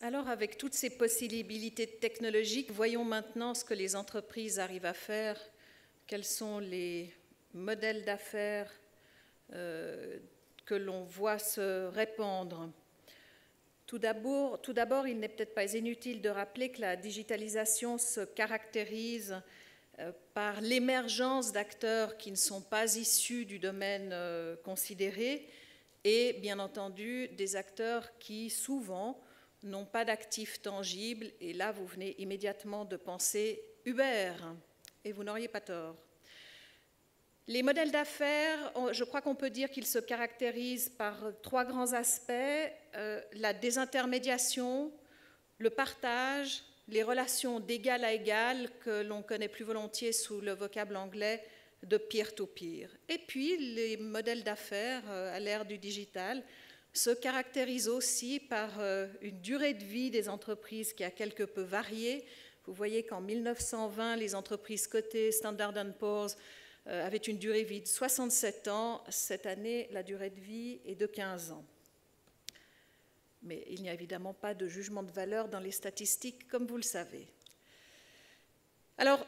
Alors, avec toutes ces possibilités technologiques, voyons maintenant ce que les entreprises arrivent à faire. Quels sont les modèles d'affaires que l'on voit se répandre. Tout d'abord, il n'est peut-être pas inutile de rappeler que la digitalisation se caractérise par l'émergence d'acteurs qui ne sont pas issus du domaine considéré et, bien entendu, des acteurs qui, souvent, n'ont pas d'actifs tangibles. Et là, vous venez immédiatement de penser Uber, et vous n'auriez pas tort. Les modèles d'affaires, je crois qu'on peut dire qu'ils se caractérisent par trois grands aspects, la désintermédiation, le partage, les relations d'égal à égal que l'on connaît plus volontiers sous le vocable anglais de peer-to-peer. Et puis les modèles d'affaires à l'ère du digital se caractérisent aussi par une durée de vie des entreprises qui a quelque peu varié. Vous voyez qu'en 1920, les entreprises cotées Standard & Poor's avait une durée de vie de 67 ans. Cette année, la durée de vie est de 15 ans. Mais il n'y a évidemment pas de jugement de valeur dans les statistiques, comme vous le savez. Alors,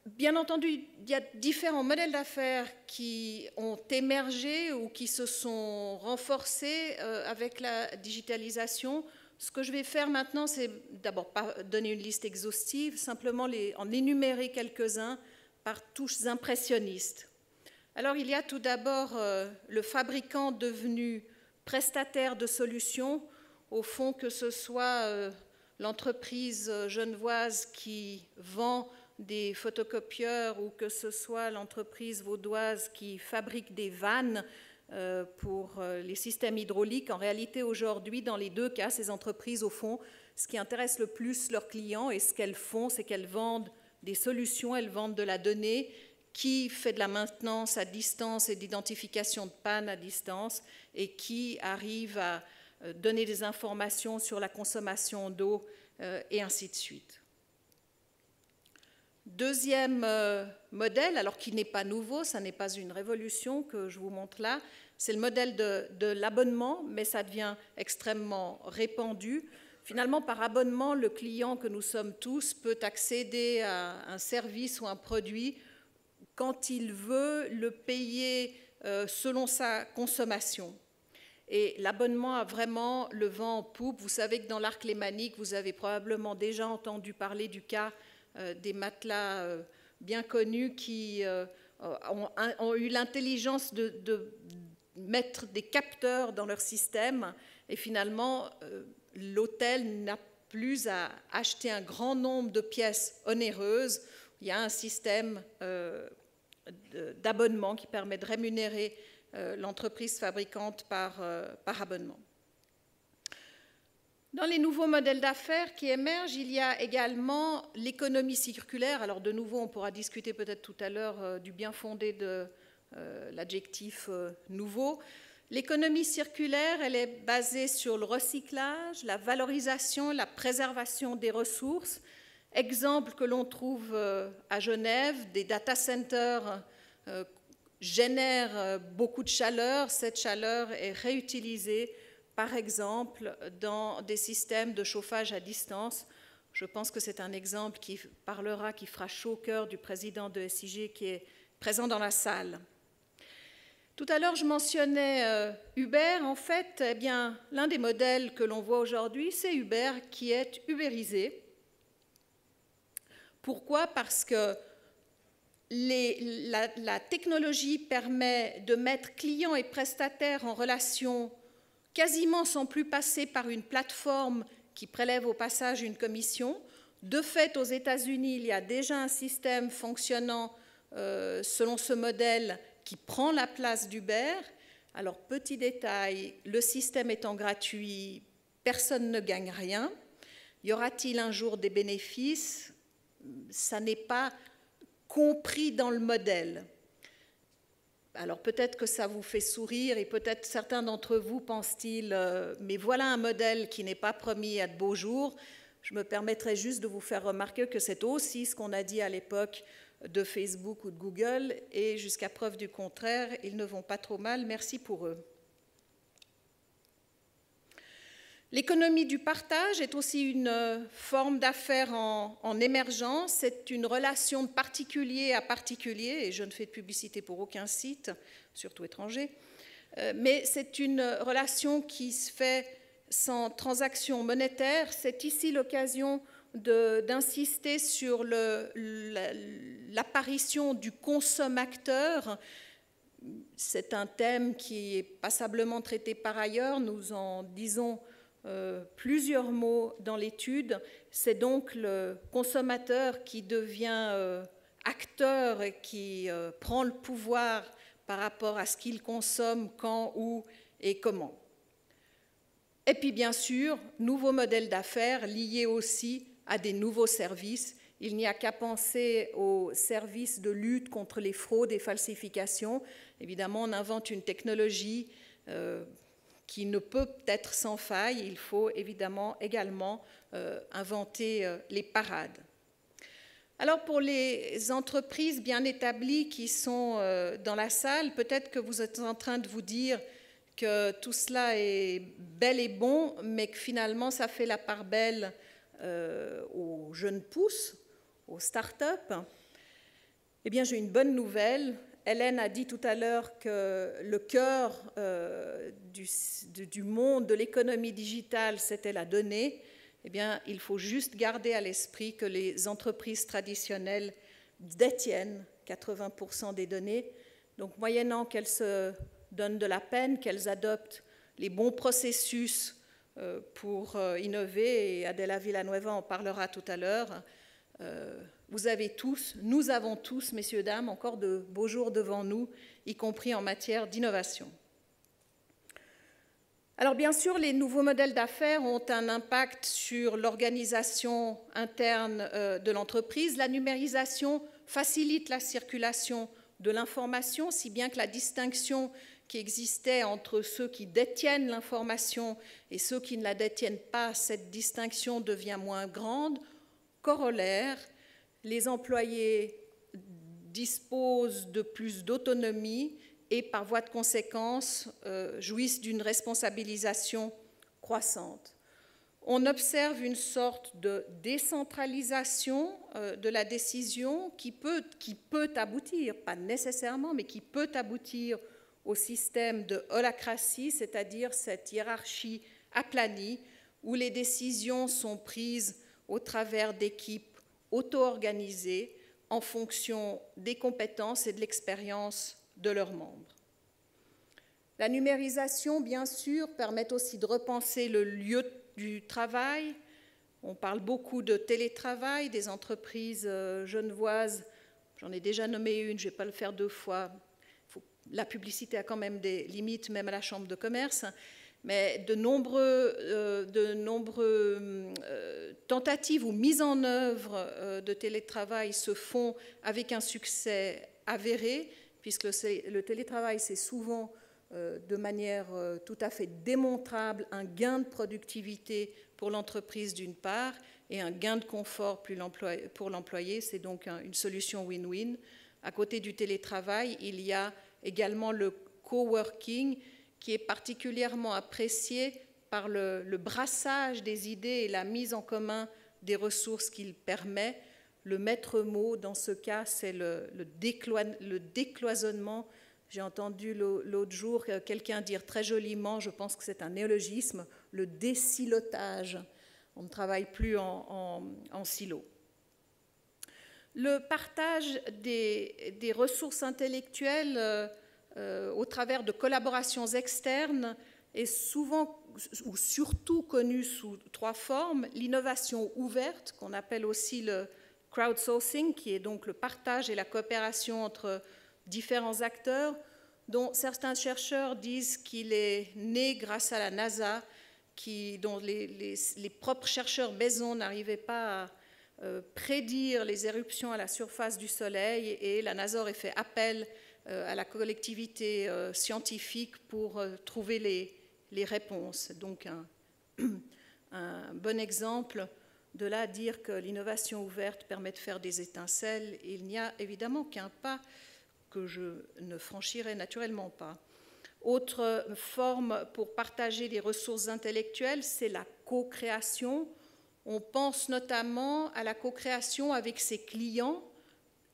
bien entendu, il y a différents modèles d'affaires qui ont émergé ou qui se sont renforcés avec la digitalisation. Ce que je vais faire maintenant, c'est d'abord pas donner une liste exhaustive, simplement en énumérer quelques-uns par touches impressionnistes. Alors, il y a tout d'abord le fabricant devenu prestataire de solutions, au fond que ce soit l'entreprise genevoise qui vend des photocopieurs ou que ce soit l'entreprise vaudoise qui fabrique des vannes pour les systèmes hydrauliques. En réalité, aujourd'hui, dans les deux cas, ces entreprises, au fond, ce qui intéresse le plus leurs clients et ce qu'elles font, c'est qu'elles vendent des solutions, elles vendent de la donnée qui fait de la maintenance à distance et d'identification de panne à distance et qui arrive à donner des informations sur la consommation d'eau et ainsi de suite. Deuxième modèle, alors qui n'est pas nouveau, ça n'est pas une révolution que je vous montre là, c'est le modèle de l'abonnement, mais ça devient extrêmement répandu. Finalement, par abonnement, le client que nous sommes tous peut accéder à un service ou un produit quand il veut le payer selon sa consommation. Et l'abonnement a vraiment le vent en poupe. Vous savez que dans l'arc lémanique, vous avez probablement déjà entendu parler du cas des matelas bien connus qui ont eu l'intelligence de mettre des capteurs dans leur système et finalement l'hôtel n'a plus à acheter un grand nombre de pièces onéreuses. Il y a un système d'abonnement qui permet de rémunérer l'entreprise fabricante par abonnement. Dans les nouveaux modèles d'affaires qui émergent, il y a également l'économie circulaire. Alors de nouveau, on pourra discuter peut-être tout à l'heure du bien fondé de l'adjectif nouveau. L'économie circulaire, elle est basée sur le recyclage, la valorisation, la préservation des ressources. Exemple que l'on trouve à Genève, des data centers génèrent beaucoup de chaleur. Cette chaleur est réutilisée, par exemple, dans des systèmes de chauffage à distance. Je pense que c'est un exemple qui parlera, qui fera chaud au cœur du président de SIG qui est présent dans la salle. Tout à l'heure, je mentionnais Uber. En fait, eh bien, l'un des modèles que l'on voit aujourd'hui, c'est Uber qui est ubérisé. Pourquoi ? Parce que la technologie permet de mettre clients et prestataires en relation quasiment sans plus passer par une plateforme qui prélève au passage une commission. De fait, aux États-Unis, il y a déjà un système fonctionnant selon ce modèle qui prend la place d'Uber. Alors, petit détail, le système étant gratuit, personne ne gagne rien. Y aura-t-il un jour des bénéfices ? Ça n'est pas compris dans le modèle. Alors peut-être que ça vous fait sourire et peut-être certains d'entre vous pensent-ils mais voilà un modèle qui n'est pas promis à de beaux jours. Je me permettrai juste de vous faire remarquer que c'est aussi ce qu'on a dit à l'époque de Facebook ou de Google et jusqu'à preuve du contraire, ils ne vont pas trop mal, merci pour eux. L'économie du partage est aussi une forme d'affaires en émergence. C'est une relation de particulier à particulier, et je ne fais de publicité pour aucun site, surtout étranger, mais c'est une relation qui se fait sans transaction monétaire. C'est ici l'occasion d'insister sur l'apparition du consommateur. C'est un thème qui est passablement traité par ailleurs, nous en disons plusieurs mots dans l'étude. C'est donc le consommateur qui devient acteur et qui prend le pouvoir par rapport à ce qu'il consomme, quand, où et comment. Et puis bien sûr, nouveaux modèles d'affaires liés aussi à des nouveaux services. Il n'y a qu'à penser aux services de lutte contre les fraudes et falsifications. Évidemment, on invente une technologie qui ne peut être sans faille. Il faut évidemment également inventer les parades. Alors pour les entreprises bien établies qui sont dans la salle, peut-être que vous êtes en train de vous dire que tout cela est bel et bon, mais que finalement ça fait la part belle aux jeunes pousses, aux start-up. Eh bien, j'ai une bonne nouvelle. Hélène a dit tout à l'heure que le cœur du monde de l'économie digitale, c'était la donnée. Eh bien, il faut juste garder à l'esprit que les entreprises traditionnelles détiennent 80% des données. Donc, moyennant qu'elles se donnent de la peine, qu'elles adoptent les bons processus pour innover, et Adela Villanueva en parlera tout à l'heure, vous avez tous, nous avons tous, messieurs, dames, encore de beaux jours devant nous, y compris en matière d'innovation. Alors bien sûr, les nouveaux modèles d'affaires ont un impact sur l'organisation interne de l'entreprise. La numérisation facilite la circulation de l'information, si bien que la distinction qui existait entre ceux qui détiennent l'information et ceux qui ne la détiennent pas, cette distinction devient moins grande. Corollaire, les employés disposent de plus d'autonomie et par voie de conséquence jouissent d'une responsabilisation croissante. On observe une sorte de décentralisation de la décision qui peut aboutir, pas nécessairement, mais qui peut aboutir au système de holacratie, c'est-à-dire cette hiérarchie aplanie où les décisions sont prises au travers d'équipes auto-organisées en fonction des compétences et de l'expérience de leurs membres. La numérisation, bien sûr, permet aussi de repenser le lieu du travail. On parle beaucoup de télétravail, des entreprises genevoises. J'en ai déjà nommé une, je ne vais pas le faire deux fois. La publicité a quand même des limites, même à la Chambre de commerce. Mais de nombreuses tentatives ou mises en œuvre de télétravail se font avec un succès avéré, puisque le télétravail, c'est souvent de manière tout à fait démontrable un gain de productivité pour l'entreprise d'une part et un gain de confort pour l'employé. C'est donc une solution win-win. À côté du télétravail, il y a également le coworking qui est particulièrement apprécié par le brassage des idées et la mise en commun des ressources qu'il permet. Le maître mot dans ce cas, c'est le décloisonnement. J'ai entendu l'autre jour quelqu'un dire très joliment, je pense que c'est un néologisme, le désilotage. On ne travaille plus en silo. Le partage des ressources intellectuelles au travers de collaborations externes est souvent ou surtout connu sous trois formes. L'innovation ouverte, qu'on appelle aussi le crowdsourcing, qui est donc le partage et la coopération entre différents acteurs, dont certains chercheurs disent qu'il est né grâce à la NASA, dont les propres chercheurs maison n'arrivaient pas à prédire les éruptions à la surface du Soleil, et la NASA aurait fait appel à la collectivité scientifique pour trouver les réponses. Donc un bon exemple de là dire que l'innovation ouverte permet de faire des étincelles. Il n'y a évidemment qu'un pas que je ne franchirai naturellement pas. Autre forme pour partager les ressources intellectuelles, c'est la co-création. On pense notamment à la co-création avec ses clients,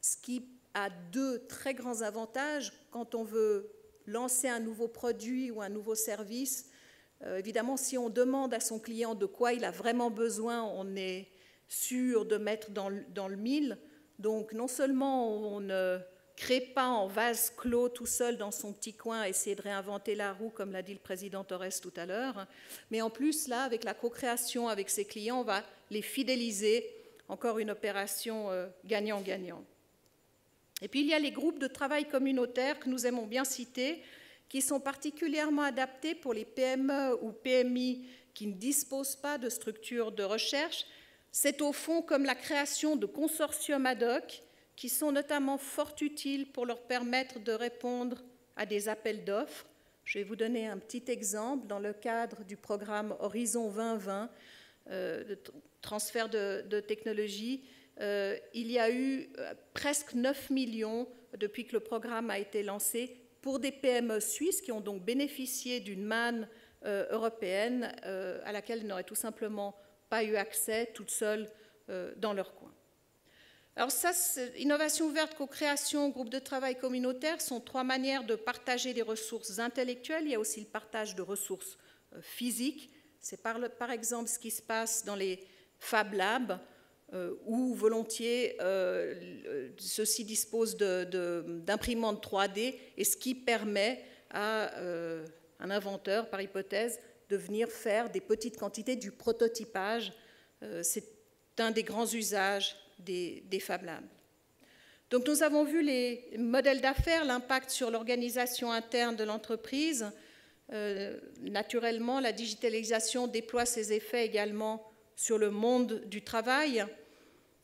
ce qui a deux très grands avantages quand on veut lancer un nouveau produit ou un nouveau service. Évidemment, si on demande à son client de quoi il a vraiment besoin, on est sûr de mettre dans le mille. Donc, non seulement on ne crée pas en vase clos tout seul dans son petit coin, essayer de réinventer la roue, comme l'a dit le président Torres tout à l'heure, mais en plus, là, avec la co-création avec ses clients, on va les fidéliser. Encore une opération gagnant-gagnant. Et puis, il y a les groupes de travail communautaires que nous aimons bien citer, qui sont particulièrement adaptés pour les PME ou PMI qui ne disposent pas de structures de recherche. C'est au fond comme la création de consortiums ad hoc qui sont notamment fort utiles pour leur permettre de répondre à des appels d'offres. Je vais vous donner un petit exemple. Dans le cadre du programme Horizon 2020, de transfert de technologie, il y a eu presque 9 millions depuis que le programme a été lancé pour des PME suisses qui ont donc bénéficié d'une manne européenne à laquelle elles n'auraient tout simplement pas eu accès toutes seules dans leur coin. Alors ça, innovation ouverte, co-création, groupe de travail communautaire sont trois manières de partager les ressources intellectuelles. Il y a aussi le partage de ressources physiques. C'est par exemple ce qui se passe dans les Fab Labs, où volontiers ceux-ci disposent d'imprimantes 3D, et ce qui permet à un inventeur, par hypothèse, de venir faire des petites quantités du prototypage. C'est un des grands usages des Fab Labs. Donc nous avons vu les modèles d'affaires, l'impact sur l'organisation interne de l'entreprise. Naturellement, la digitalisation déploie ses effets également sur le monde du travail.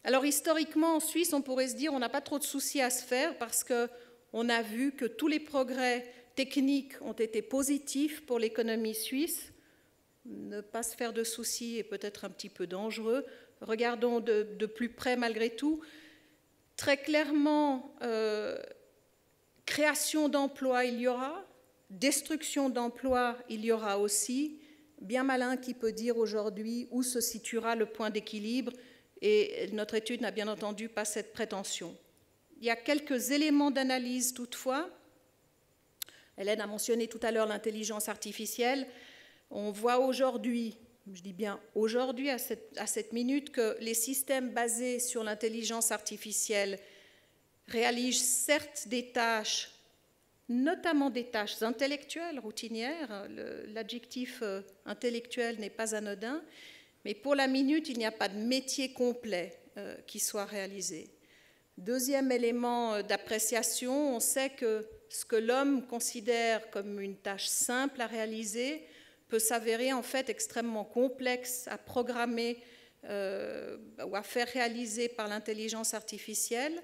Alors historiquement, en Suisse, on pourrait se dire on n'a pas trop de soucis à se faire parce qu'on a vu que tous les progrès techniques ont été positifs pour l'économie suisse. Ne pas se faire de soucis est peut-être un petit peu dangereux. Regardons de plus près malgré tout. Très clairement, création d'emplois, il y aura. Destruction d'emplois, il y aura aussi. Bien malin qui peut dire aujourd'hui où se situera le point d'équilibre. Et notre étude n'a bien entendu pas cette prétention. Il y a quelques éléments d'analyse toutefois. Hélène a mentionné tout à l'heure l'intelligence artificielle. On voit aujourd'hui, je dis bien aujourd'hui à cette minute, que les systèmes basés sur l'intelligence artificielle réalisent certes des tâches, notamment des tâches intellectuelles, routinières. L'adjectif intellectuel n'est pas anodin. Mais pour la minute, il n'y a pas de métier complet qui soit réalisé. Deuxième élément d'appréciation, on sait que ce que l'homme considère comme une tâche simple à réaliser peut s'avérer en fait extrêmement complexe à programmer ou à faire réaliser par l'intelligence artificielle,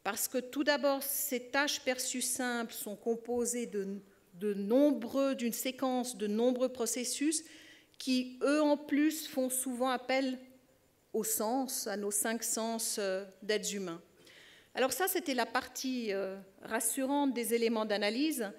parce que tout d'abord, ces tâches perçues simples sont composées d'une séquence de nombreux processus qui, eux, en plus, font souvent appel au sens, à nos 5 sens d'êtres humains. Alors ça, c'était la partie rassurante des éléments d'analyse,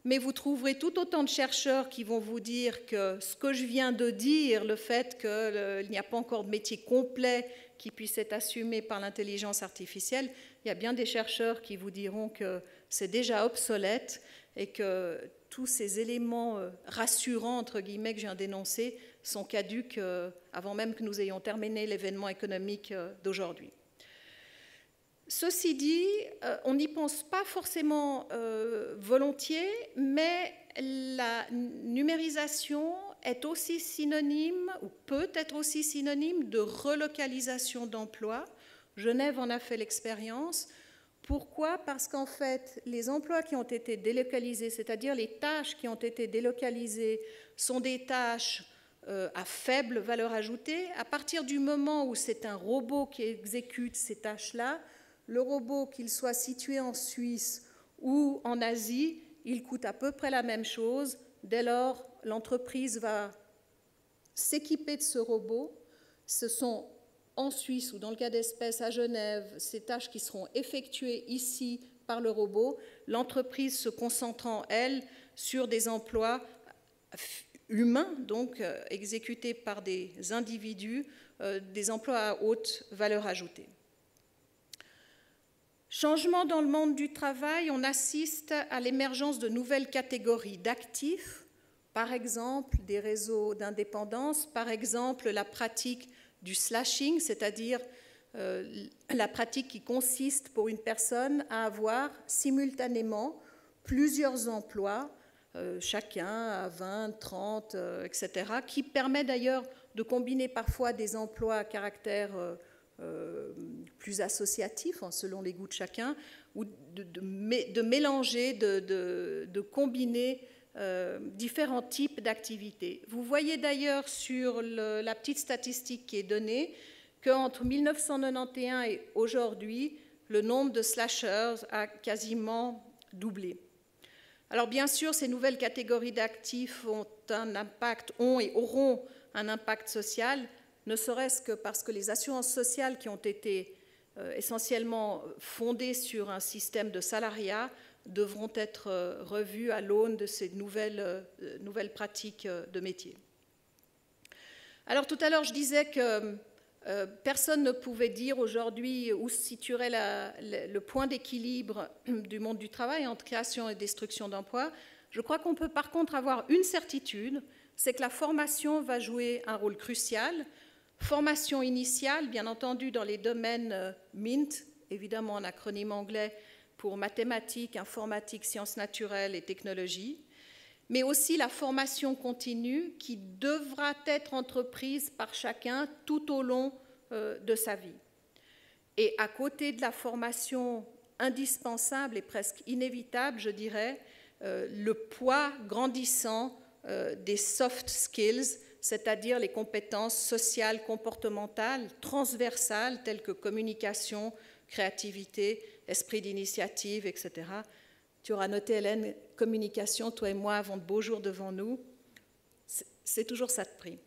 mais vous trouverez tout autant de chercheurs qui vont vous dire que ce que je viens de dire, le fait qu'il n'y a pas encore de métier complet qui puisse être assumé par l'intelligence artificielle, il y a bien des chercheurs qui vous diront que c'est déjà obsolète et que tous ces éléments rassurants, entre guillemets, que je viens d'énoncer, sont caducs avant même que nous ayons terminé l'événement économique d'aujourd'hui. Ceci dit, on n'y pense pas forcément volontiers, mais la numérisation est aussi synonyme, ou peut être aussi synonyme, de relocalisation d'emplois. Genève en a fait l'expérience. Pourquoi? Parce qu'en fait, les emplois qui ont été délocalisés, c'est-à-dire les tâches qui ont été délocalisées, sont des tâches à faible valeur ajoutée. À partir du moment où c'est un robot qui exécute ces tâches-là, le robot, qu'il soit situé en Suisse ou en Asie, il coûte à peu près la même chose. Dès lors, l'entreprise va s'équiper de ce robot. Ce sont en Suisse ou dans le cas d'espèce à Genève, ces tâches qui seront effectuées ici par le robot, l'entreprise se concentrant, elle, sur des emplois humains, donc exécutés par des individus, des emplois à haute valeur ajoutée. Changement dans le monde du travail, on assiste à l'émergence de nouvelles catégories d'actifs, par exemple des réseaux d'indépendance, par exemple la pratique du slashing, c'est-à-dire la pratique qui consiste pour une personne à avoir simultanément plusieurs emplois, chacun à 20, 30, etc., qui permet d'ailleurs de combiner parfois des emplois à caractère plus associatif, selon les goûts de chacun, ou de mélanger, de combiner différents types d'activités. Vous voyez d'ailleurs sur la petite statistique qui est donnée qu'entre 1991 et aujourd'hui, le nombre de slashers a quasiment doublé. Alors bien sûr, ces nouvelles catégories d'actifs ont et auront un impact social, ne serait-ce que parce que les assurances sociales qui ont été essentiellement fondées sur un système de salariat devront être revues à l'aune de ces nouvelles pratiques de métier. Alors tout à l'heure, je disais que personne ne pouvait dire aujourd'hui où se situerait le point d'équilibre du monde du travail entre création et destruction d'emplois. Je crois qu'on peut par contre avoir une certitude, c'est que la formation va jouer un rôle crucial. Formation initiale, bien entendu, dans les domaines MINT, évidemment un acronyme anglais pour mathématiques, informatique, sciences naturelles et technologies, mais aussi la formation continue qui devra être entreprise par chacun tout au long de sa vie. Et à côté de la formation indispensable et presque inévitable, je dirais, le poids grandissant des soft skills, c'est-à-dire les compétences sociales, comportementales, transversales, telles que communication, créativité, esprit d'initiative, etc. Tu auras noté, Hélène, communication, toi et moi avons de beaux jours devant nous. C'est toujours ça de prix.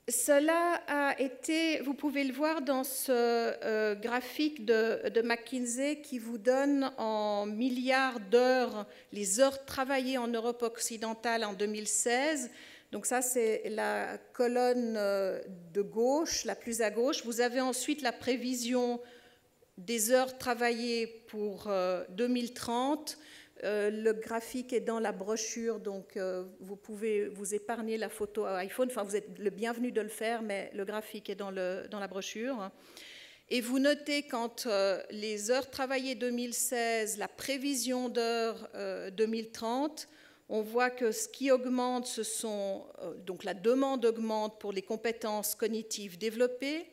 Cela a été, vous pouvez le voir dans ce graphique de McKinsey qui vous donne en milliards d'heures les heures travaillées en Europe occidentale en 2016. Donc ça, c'est la colonne de gauche, la plus à gauche. Vous avez ensuite la prévision des heures travaillées pour 2030. Le graphique est dans la brochure, donc vous pouvez vous épargner la photo à iPhone. Enfin, vous êtes le bienvenu de le faire, mais le graphique est dans la brochure. Et vous notez quand les heures travaillées 2016, la prévision d'heures 2030, on voit que ce qui augmente, ce sont donc la demande augmente pour les compétences cognitives développées,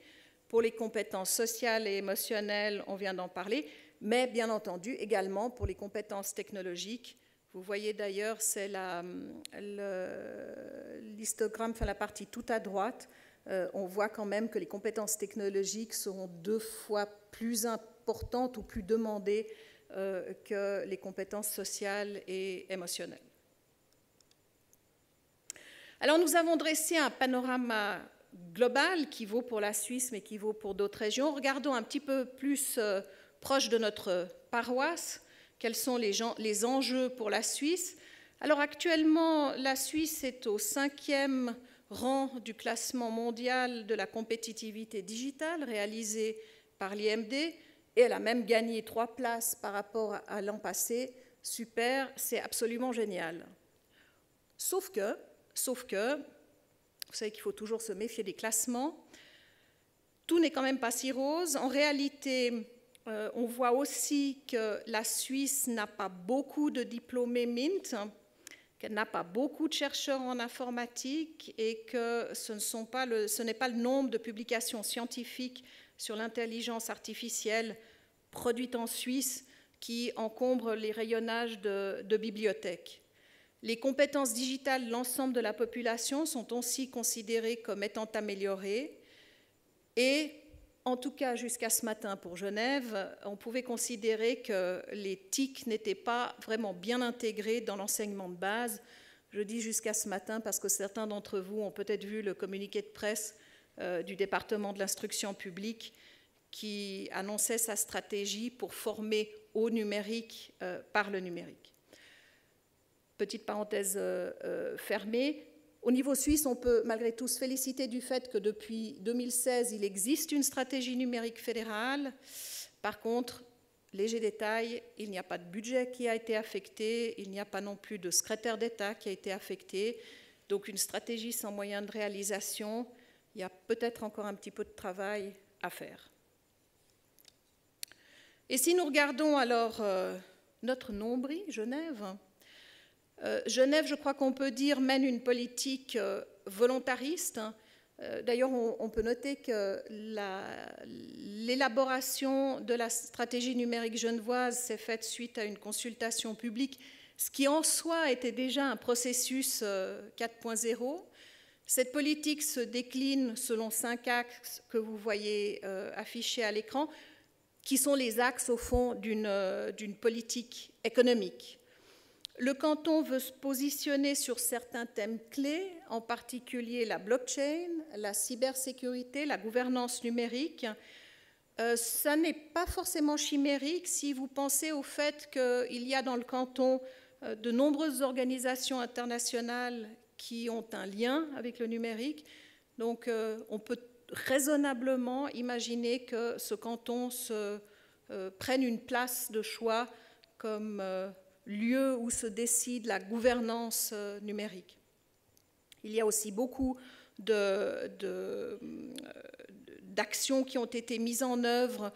pour les compétences sociales et émotionnelles, on vient d'en parler, mais bien entendu également pour les compétences technologiques. Vous voyez d'ailleurs, c'est l'histogramme, enfin la partie tout à droite, on voit quand même que les compétences technologiques seront 2 fois plus importantes ou plus demandées que les compétences sociales et émotionnelles. Alors nous avons dressé un panorama global qui vaut pour la Suisse mais qui vaut pour d'autres régions. Regardons un petit peu plus proche de notre paroisse, quels sont les enjeux pour la Suisse. Alors actuellement, la Suisse est au 5e rang du classement mondial de la compétitivité digitale réalisé par l'IMD et elle a même gagné 3 places par rapport à l'an passé. Super, c'est absolument génial. Sauf que, vous savez qu'il faut toujours se méfier des classements, tout n'est quand même pas si rose. En réalité, on voit aussi que la Suisse n'a pas beaucoup de diplômés MINT, qu'elle n'a pas beaucoup de chercheurs en informatique et que ce n'est pas le nombre de publications scientifiques sur l'intelligence artificielle produites en Suisse qui encombre les rayonnages de bibliothèques. Les compétences digitales de l'ensemble de la population sont aussi considérées comme étant améliorées et, en tout cas jusqu'à ce matin pour Genève, on pouvait considérer que les TIC n'étaient pas vraiment bien intégrés dans l'enseignement de base. Je dis jusqu'à ce matin parce que certains d'entre vous ont peut-être vu le communiqué de presse du département de l'instruction publique qui annonçait sa stratégie pour former au numérique par le numérique. petite parenthèse fermée. Au niveau suisse, on peut malgré tout se féliciter du fait que depuis 2016, il existe une stratégie numérique fédérale. Par contre, léger détail, il n'y a pas de budget qui a été affecté, il n'y a pas non plus de secrétaire d'État qui a été affecté. Donc une stratégie sans moyen de réalisation, il y a peut-être encore un petit peu de travail à faire. Et si nous regardons alors notre nombril, Genève, Genève, je crois qu'on peut dire, mène une politique volontariste. D'ailleurs, on peut noter que l'élaboration de la stratégie numérique genevoise s'est faite suite à une consultation publique, ce qui en soi était déjà un processus 4.0. Cette politique se décline selon 5 axes que vous voyez affichés à l'écran, qui sont les axes, au fond, d'une politique économique. Le canton veut se positionner sur certains thèmes clés, en particulier la blockchain, la cybersécurité, la gouvernance numérique. Ça n'est pas forcément chimérique si vous pensez au fait qu'il y a dans le canton de nombreuses organisations internationales qui ont un lien avec le numérique. Donc on peut raisonnablement imaginer que ce canton prenne une place de choix comme lieu où se décide la gouvernance numérique. Il y a aussi beaucoup d'actions qui ont été mises en œuvre,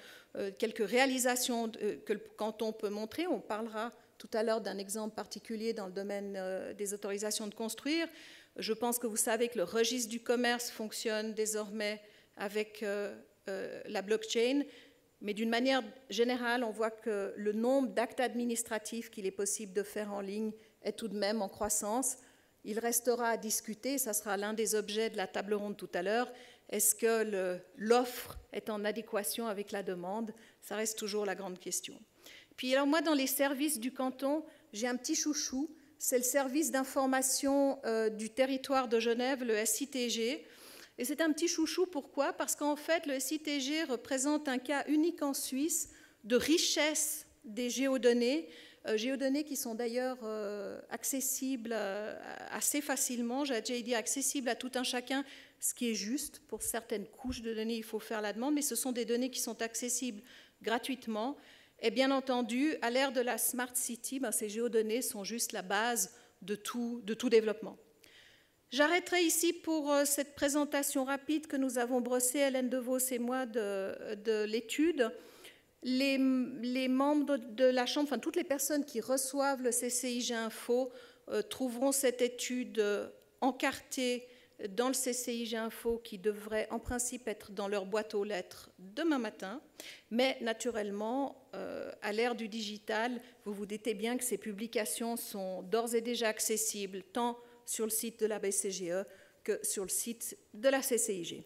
quelques réalisations que le canton peut montrer. On parlera tout à l'heure d'un exemple particulier dans le domaine des autorisations de construire. Je pense que vous savez que le registre du commerce fonctionne désormais avec la blockchain. Mais d'une manière générale, on voit que le nombre d'actes administratifs qu'il est possible de faire en ligne est tout de même en croissance. Il restera à discuter, ça sera l'un des objets de la table ronde tout à l'heure. Est-ce que l'offre est en adéquation avec la demande? Ça reste toujours la grande question. Puis alors moi, dans les services du canton, j'ai un petit chouchou, c'est le service d'information du territoire de Genève, le SITG. Et c'est un petit chouchou, pourquoi? Parce qu'en fait, le SITG représente un cas unique en Suisse de richesse des géodonnées, géodonnées qui sont d'ailleurs accessibles assez facilement, j'ai déjà dit accessibles à tout un chacun, ce qui est juste. Pour certaines couches de données, il faut faire la demande, mais ce sont des données qui sont accessibles gratuitement. Et bien entendu, à l'ère de la Smart City, ces géodonnées sont juste la base de tout développement. J'arrêterai ici pour cette présentation rapide que nous avons brossée, Hélène Devos et moi, de l'étude. Les membres de la Chambre, enfin toutes les personnes qui reçoivent le CCIG Info trouveront cette étude encartée dans le CCIG Info qui devrait en principe être dans leur boîte aux lettres demain matin. Mais naturellement, à l'ère du digital, vous vous doutez bien que ces publications sont d'ores et déjà accessibles tant sur le site de la BCGE que sur le site de la CCIG.